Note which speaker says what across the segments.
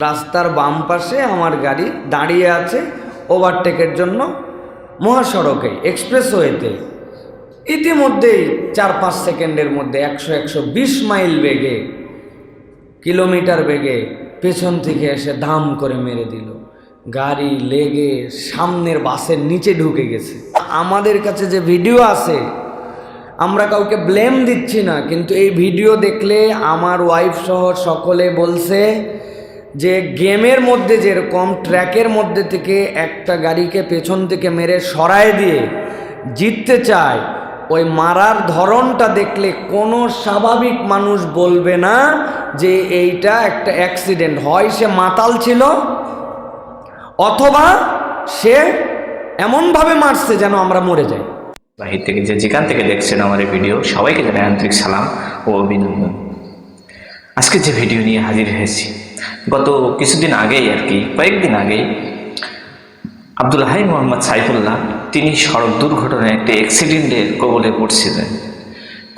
Speaker 1: রাস্তার বাম পাশে আমার গাড়ি দাঁড়িয়ে আছে ওভারটেকের জন্য মহাসড়কে, এক্সপ্রেসওয়েতে। ইতিমধ্যেই 4-5 সেকেন্ডের মধ্যে 100-120 মাইল বেগে, কিলোমিটার বেগে পেছন থেকে এসে ধাম করে মেরে দিল। গাড়ি লেগে সামনের বাসের নিচে ঢুকে গেছে। আমাদের কাছে যে ভিডিও আছে, আমরা কাউকে ব্লেম দিচ্ছি না, কিন্তু এই ভিডিও দেখলে আমার ওয়াইফ সহ সকলে বলছে যে গেমের মধ্যে যেরকম ট্র্যাকের মধ্যে থেকে একটা গাড়িকে পেছন থেকে মেরে সরায় দিয়ে জিততে চায়, ওই মারার ধরনটা দেখলে কোনো স্বাভাবিক মানুষ বলবে না যে এইটা একটা অ্যাক্সিডেন্ট। হয় সে মাতাল ছিল, অথবা সে এমনভাবে মারছে যেন আমরা মরে যাই।
Speaker 2: বাহির থেকে যেখান থেকে দেখছেন আমার এই ভিডিও, সবাইকে জানাই আন্তরিক সালাম ও অভিনন্দন। আজকে যে ভিডিও নিয়ে হাজির হয়েছি, গত কিছুদিন আগেই কয়েকদিন আগেই আব্দুল হাই মোহাম্মদ সাইফুল্লাহ, তিনি সড়ক দুর্ঘটনায় একটি অ্যাক্সিডেন্টের কবলে পড়ছিলেন।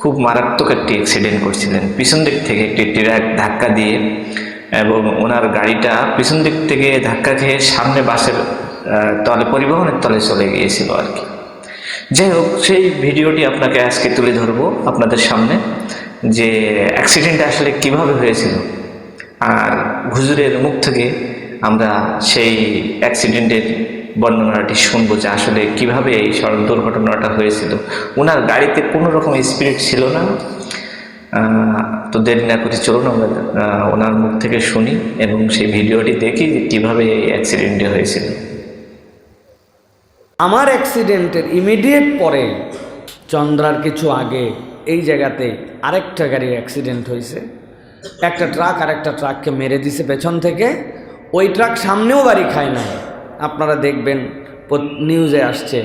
Speaker 2: খুব মারাত্মক একটি অ্যাক্সিডেন্ট করছিলেন। পিছন দিক থেকে একটি ট্রাক ধাক্কা দিয়ে, এবং ওনার গাড়িটা পিছন দিক থেকে ধাক্কা খেয়ে সামনে বাসের তলে, পরিবহনের তলে চলে গিয়েছিল আর কি। যাই হোক, সেই ভিডিওটি আপনাকে আজকে তুলে ধরবো আপনাদের সামনে, যে অ্যাক্সিডেন্টটা আসলে কিভাবে হয়েছিল, আর হুজুরের মুখ থেকে আমরা সেই অ্যাক্সিডেন্টের বর্ণনাটি শুনবো যে আসলে কিভাবে এই সড়ক দুর্ঘটনাটা হয়েছিল। ওনার গাড়িতে কোনো রকম স্পিরিট ছিল না। তো দেরি না করে চলুন আমরা ওনার মুখ থেকে শুনি এবং সেই ভিডিওটি দেখি যে কীভাবে এই অ্যাক্সিডেন্টটি হয়েছিল।
Speaker 1: আমার অ্যাক্সিডেন্টের ইমিডিয়েট পরে, চন্দ্রার কিছু আগে, এই জায়গাতে আরেকটা গাড়ির অ্যাক্সিডেন্ট হয়েছে। একটা ট্রাক আরেকটা ট্রাককে মেরে দিছে পেছন থেকে। ওই ট্রাক সামনেও বাড়ি খায় নাই, আপনারা দেখবেন নিউজে আসছে।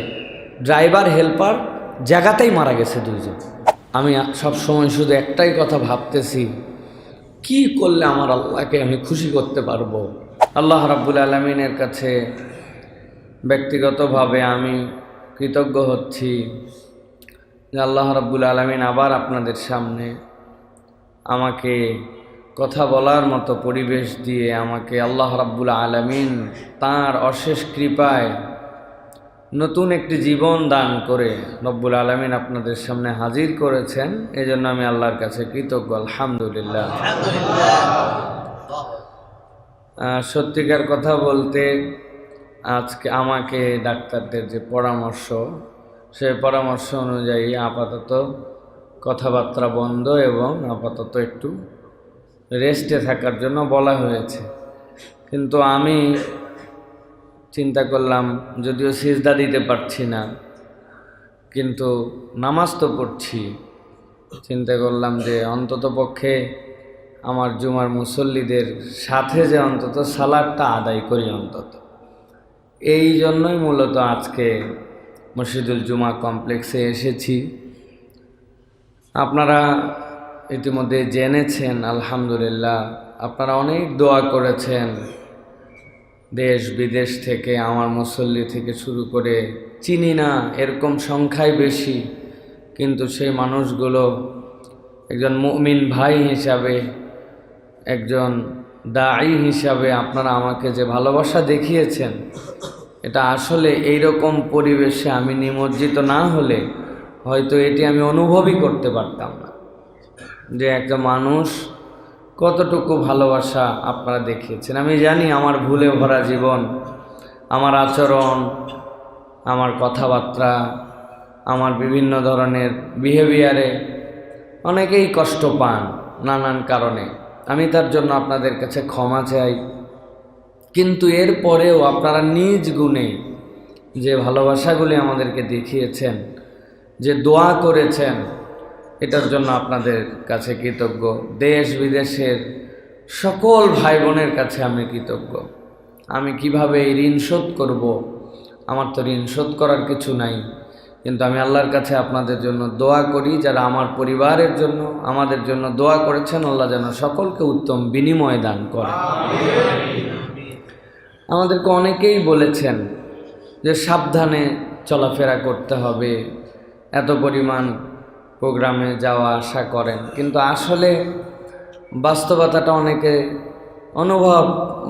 Speaker 1: ড্রাইভার হেল্পার জায়গাতেই মারা গেছে দুইজন। আমি সব সময় শুধু একটাই কথা ভাবতেছি, কি করলে আমার আল্লাহকে আমি খুশি করতে পারবো। আল্লাহ রাব্বুল আলামিনের কাছে ব্যক্তিগতভাবে আমি কৃতজ্ঞ হচ্ছি যে আল্লাহ রাব্বুল আলামিন আবার আপনাদের সামনে আমাকে কথা বলার মতো পরিবেশ দিয়ে, আমাকে আল্লাহ রাব্বুল আলামিন তাঁর অশেষ কৃপায় নতুন একটি জীবন দান করে রব্বুল আলামিন আপনাদের সামনে হাজির করেছেন। এজন্য আমি আল্লাহর কাছে কৃতজ্ঞ, আলহামদুলিল্লাহ। সত্যিকার কথা বলতে, আজকে আমাকে ডাক্তারদের যে পরামর্শ, সেই পরামর্শ অনুযায়ী আপাতত কথাবার্তা বন্ধ এবং আপাতত একটু রেস্টে থাকার জন্য বলা হয়েছে। কিন্তু আমি চিন্তা করলাম, যদিও সিজদা দিতে পারছি না, কিন্তু নামাজ তো পড়ছি, চিন্তা করলাম যে অন্তত পক্ষে আমার জুমার মুসল্লিদের সাথে যে অন্তত সালাতটা আদায় করি অন্তত। এই জন্যই মূলত আজকে মসজিদুল জুমা কমপ্লেক্সে এসেছি। আপনারা ইতিমধ্যে জেনেছেন, আলহামদুলিল্লাহ, আপনারা অনেক দোয়া করেছেন। দেশ বিদেশ থেকে, আমার মুসল্লি থেকে শুরু করে, চিনি না এরকম সংখ্যাই বেশি, কিন্তু সেই মানুষগুলো একজন মুমিন ভাই হিসাবে, একজন দাঈ হিসাবে আপনারা আমাকে যে ভালোবাসা দেখিয়েছেন, এটা আসলে এইরকম পরিবেশে আমি নিমজ্জিত না হলে হয়তো এটি আমি অনুভবই করতে পারতাম না, যে একটা মানুষ কতটুকু ভালোবাসা আপনারা দেখিয়েছেন। আমি জানি আমার ভুলে ভরা জীবন, আমার আচরণ, আমার কথাবার্তা, আমার বিভিন্ন ধরনের বিহেভিয়ারে অনেকেই কষ্ট পান নানান কারণে। আমি তার জন্য আপনাদের কাছে ক্ষমা চাই। কিন্তু এরপরেও আপনারা নিজ গুণে যে ভালোবাসাগুলি আমাদেরকে দেখিয়েছেন, যে দোয়া করেছেন, এটার জন্য আপনাদের কাছে কৃতজ্ঞ। দেশ বিদেশের সকল ভাই বোনের কাছে আমি কৃতজ্ঞ। আমি কিভাবে এই ঋণ শোধ করব, আমার তো ঋণ শোধ করার কিছু নাই, কিন্তু আমি আল্লাহর কাছে আপনাদের জন্য দোয়া করি, যারা আমার পরিবারের জন্য, আমাদের জন্য দোয়া করেছেন, আল্লাহ যেন সকলকে উত্তম বিনিময় দান করে। আমাদেরকে অনেকেই বলেছেন যে সাবধানে চলাফেরা করতে হবে, এত পরিমাণ প্রোগ্রামে যাওয়া আসা করেন, কিন্তু আসলে বাস্তবতাটা অনেকে অনুভব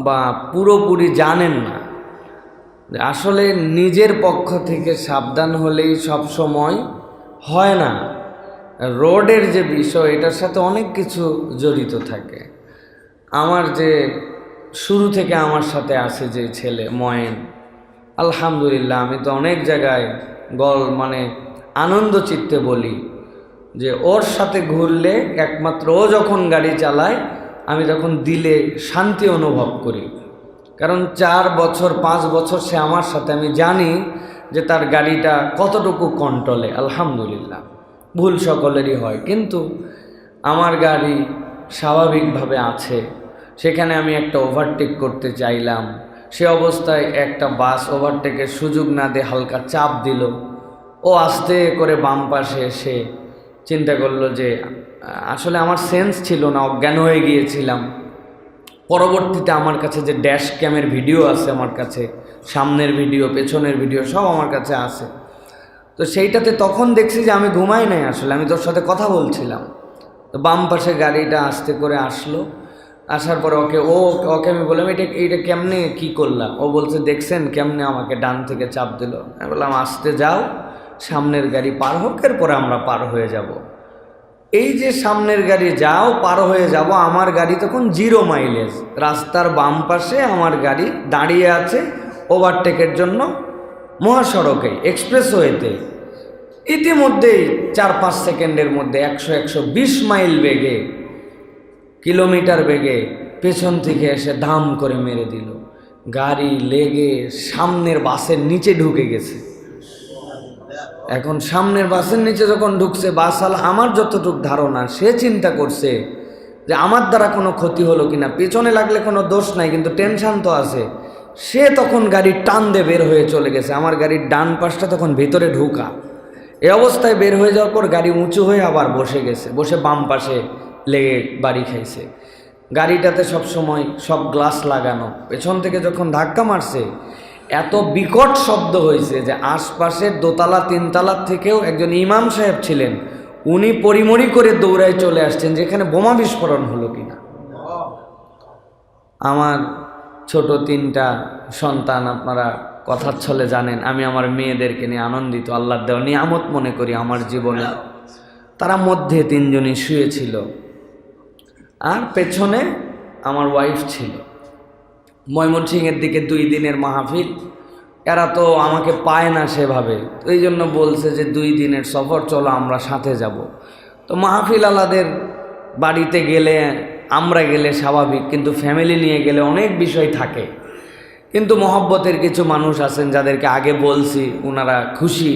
Speaker 1: বা পুরোপুরি জানেন না। আসলে নিজের পক্ষ থেকে সাবধান হলেই সব সময় হয় না। রোডের যে বিষয়, এটার সাথে অনেক কিছু জড়িত থাকে। আমার যে শুরু থেকে আমার সাথে আসে যে ছেলে ময়েন, আলহামদুলিল্লাহ, আমি তো অনেক জায়গায় মানে আনন্দ চিত্তে বলি যে ওর সাথে ঘুরলে একমাত্র ও যখন গাড়ি চালায় আমি তখন দিলে শান্তি অনুভব করি। কারণ 4 বছর 5 বছর সে আমার সাথে, আমি জানি যে তার গাড়িটা কতটুকু কন্ট্রোলে। আলহামদুলিল্লাহ, ভুল সকলেরই হয়, কিন্তু আমার গাড়ি স্বাভাবিকভাবে আছে। সেখানে আমি একটা ওভারটেক করতে চাইলাম, সে অবস্থায় একটা বাস ওভারটেকের সুযোগ না দিয়ে হালকা চাপ দিল। ও আস্তে করে বাম পাশে এসে চিন্তা করলো যে আসলে আমার সেন্স ছিল না, অজ্ঞান হয়ে গিয়েছিলাম। পরবর্তীতে আমার কাছে যে ড্যাশ ক্যামের ভিডিও আছে, আমার কাছে সামনের ভিডিও পেছনের ভিডিও সব আমার কাছে আছে। তো সেইটাতে তখন দেখছি যে আমি ঘুমাই নাই, আসলে আমি তোর সাথে কথা বলছিলাম। তো বাম পাশে গাড়িটা আস্তে করে আসলো, আসার পর ওকে আমি বললাম এইটা কেমনে কি করলাম? ও বলছে দেখছেন কেমনে আমাকে ডান থেকে চাপ দিল। আমি বললাম আসতে যাও, সামনের গাড়ি পার হোক, এরপরে আমরা পার হয়ে যাব। এই যে সামনের গাড়ি যাও পার হয়ে যাব, আমার গাড়ি তখন 0 মাইলেজ, রাস্তার বাম পাশে আমার গাড়ি দাঁড়িয়ে আছে ওভারটেকের জন্য মহাসড়কে, এক্সপ্রেসওয়েতে। ইতিমধ্যেই 4-5 সেকেন্ডের মধ্যে 100-120 মাইল বেগে, কিলোমিটার বেগে পেছন থেকে এসে ধাম করে মেরে দিল। গাড়ি লেগে সামনের বাসের নিচে ঢুকে গেছে। এখন সামনের বাসের নিচে যখন ঢুকছে, বাসাল আমার যতটুকু ধারণা সে চিন্তা করছে যে আমার দ্বারা কোনো ক্ষতি হলো কিনা, পেছনে লাগলে কোনো দোষ নাই, কিন্তু টেনশন তো আছে। সে তখন গাড়ির টান দিয়ে বের হয়ে চলে গেছে। আমার গাড়ির ডান পাশটা তখন ভেতরে ঢুকা। এই অবস্থায় বের হয়ে যাওয়ার পর গাড়ি উঁচু হয়ে আবার বসে গেছে, বসে বাম পাশে লেগে বাড়ি খাইছে। গাড়িটাতে সব সময় সব গ্লাস লাগানো। পেছন থেকে যখন ধাক্কা মারছে, এত বিকট শব্দ হয়েছে যে আশপাশের 2তলা 3তলার থেকেও একজন ইমাম সাহেব ছিলেন, উনি পরিমরি করে দৌড়ায় চলে আসছেন যেখানে বোমা বিস্ফোরণ হলো কিনা। আমার ছোট 3টা সন্তান, আপনারা কথার ছলে জানেন আমি আমার মেয়েদেরকে নিয়ে আনন্দিত, আল্লাহর দেওয়া নিয়ামত মনে করি আমার জীবনে। তারা মধ্যে 3 জনই শুয়েছিল, আর পেছনে আমার ওয়াইফ ছিল। ময়মনসিংহের দিকে 2 দিনের মাহফিল, এরা তো আমাকে পায় না সেভাবে, তো এই জন্য বলছে যে 2 দিনের সফর, চলো আমরা সাথে যাব। তো মাহফিল আলাদের বাড়িতে গেলে আমরা গেলে স্বাভাবিক, কিন্তু ফ্যামিলি নিয়ে গেলে অনেক বিষয় থাকে। কিন্তু মহব্বতের কিছু মানুষ আছেন যাদেরকে আগে বলছি, ওনারা খুশি।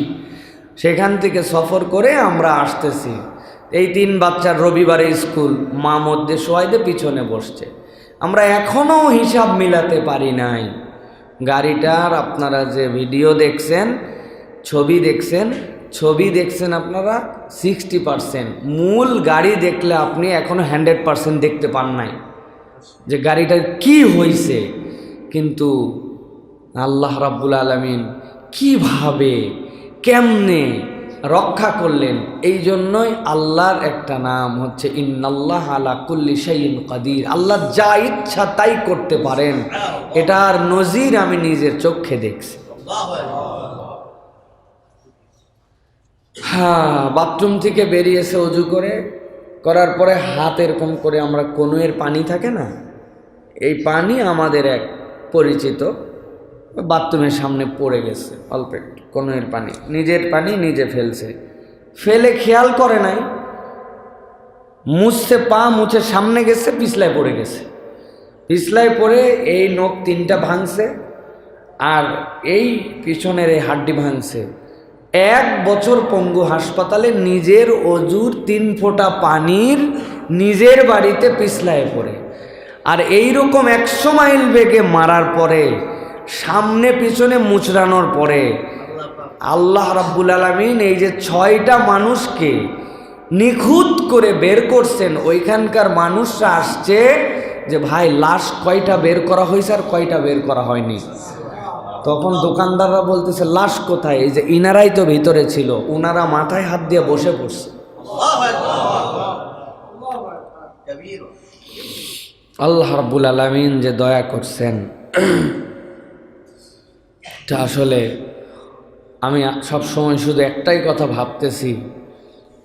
Speaker 1: সেখান থেকে সফর করে আমরা আসতেছি। এই 3 বাচ্চার রবিবারে স্কুল, মা মধ্যে শোয়াইতে পিছনে বসছে। আমরা এখনও হিসাব মিলাতে পারি নাই। গাড়িটার আপনারা যে ভিডিও দেখছেন, ছবি দেখছেন আপনারা 60%, মূল গাড়ি দেখলে আপনি এখনও 100% দেখতে পান নাই যে গাড়িটার কি হয়েছে। কিন্তু আল্লাহ রাব্বুল আলামিন কিভাবে কেমনে রক্ষা করলেন, এই জন্যই আল্লাহর একটা নাম হচ্ছে ইন্নাল্লাহ আলা কুল্লি শাইইন কাদির। আল্লাহ যা ইচ্ছা তাই করতে পারেন, এটার নজির আমি নিজের চোখে দেখছি। বাথরুম থেকে বেরিয়েছে অজু করার পরে হাত এরকম করে, আমরা কনুয়ের পানি থাকে না, এই পানি আমাদের এক পরিচিত বাথরুমের সামনে পড়ে গেছে, অল্প একটু কনুয়ের পানি, নিজের পানি নিজে ফেলে খেয়াল করে নাই, মুছছে, পা মুছে সামনে গেছে, পিছলায় পড়ে গেছে। পিছলায় পড়ে এই নখ 3টা ভাঙছে, আর এই পিছনের এই হাড্ডি ভাঙছে। 1 বছর পঙ্গু হাসপাতালে, নিজের অজুর 3 ফোঁটা পানির নিজের বাড়িতে পিছলায় পড়ে। আর এইরকম 100 মাইল বেগে মারার পরে, সামনে পিছনে মুচড়ানোর পরে আল্লাহ রাব্বুল আলামিন এই যে 6টা মানুষকে নিখুঁত করে বের করছেন। ওইখানকার মানুষরা আসছে যে ভাই লাশ কয়টা বের করা হয়েছে আর কয়টা বের করা হয়নি। তখন দোকানদাররা বলতেছে লাশ কোথায়? এই যে ইনারাই তো ভিতরে ছিল, উনারা মাথায় হাত দিয়ে বসে পড়ছে। আল্লাহ রাব্বুল আলামিন যে দয়া করছেন এটা আসলে আমি সবসময় শুধু একটাই কথা ভাবতেছি,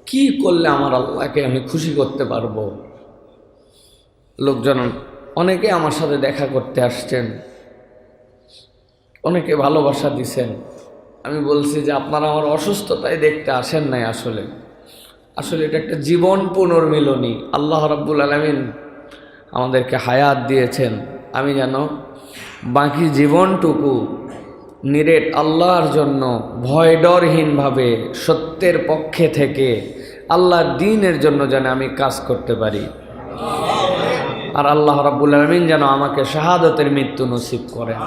Speaker 1: কি করলে আমার আল্লাহকে আমি খুশি করতে পারবো। লোকজন অনেকে আমার সাথে দেখা করতে আসছেন, অনেকে ভালোবাসা দিছেন। আমি বলছি যে আপনারা আমার অসুস্থতায় দেখতে আসেন নাই, আসলে এটা একটা জীবন পুনর্মিলনী। আল্লাহ রাব্বুল আলামিন আমাদেরকে হায়াত দিয়েছেন, আমি যেন বাকি জীবনটুকু নিরেট আল্লাহর জন্য ভয় ডরহীনভাবে সত্যের পক্ষে থেকে আল্লাহর দ্বীনের জন্য যেন আমি কাজ করতে পারি। আর আল্লাহ রাব্বুল আলামিন যেন আমাকে শাহাদাতের মৃত্যু নসিব করেন।